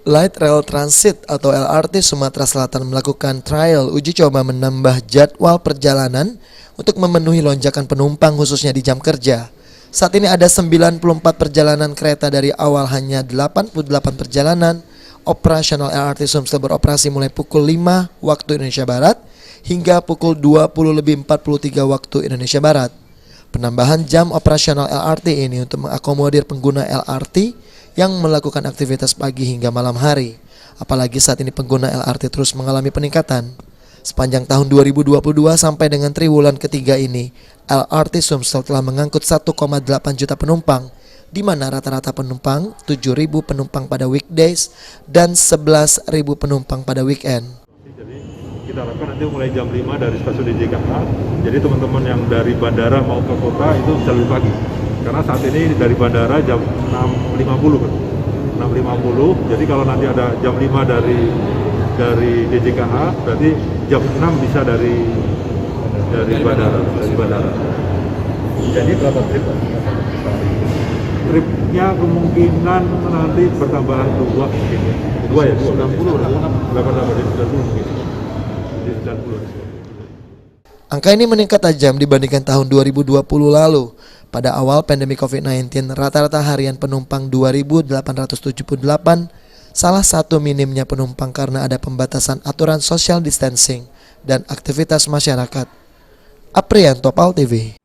Light Rail Transit atau LRT Sumatera Selatan melakukan trial uji coba menambah jadwal perjalanan untuk memenuhi lonjakan penumpang khususnya di jam kerja. Saat ini ada 94 perjalanan kereta dari awal hanya 88 perjalanan operasional LRT Sumsel beroperasi mulai pukul 5 waktu Indonesia Barat hingga pukul 20:43 waktu Indonesia Barat. Penambahan jam operasional LRT ini untuk mengakomodir pengguna LRT yang melakukan aktivitas pagi hingga malam hari. Apalagi saat ini pengguna LRT terus mengalami peningkatan. Sepanjang tahun 2022 sampai dengan triwulan ketiga ini, LRT Sumsel telah mengangkut 1,8 juta penumpang, di mana rata-rata penumpang 7.000 penumpang pada weekdays dan 11.000 penumpang pada weekend. Jadi kita harapkan nanti mulai jam 5 dari stasiun di Jakarta, jadi teman-teman yang dari bandara mau ke kota itu bisa lebih pagi. Karena saat ini dari bandara jam 6.50 kan, 6.50. Jadi kalau nanti ada jam 5 dari DJKH, berarti jam 6 bisa dari bandara. Jadi berapa trip? Tripnya kemungkinan nanti bertambahan 2 mungkin ya. 2 ya, 90 bertambah dari 90 mungkin. Di 90. Angka ini meningkat tajam dibandingkan tahun 2020 lalu. Pada awal pandemi COVID-19, rata-rata harian penumpang 2.878, salah satu minimnya penumpang karena ada pembatasan aturan social distancing dan aktivitas masyarakat. Aprianto, PAL TV.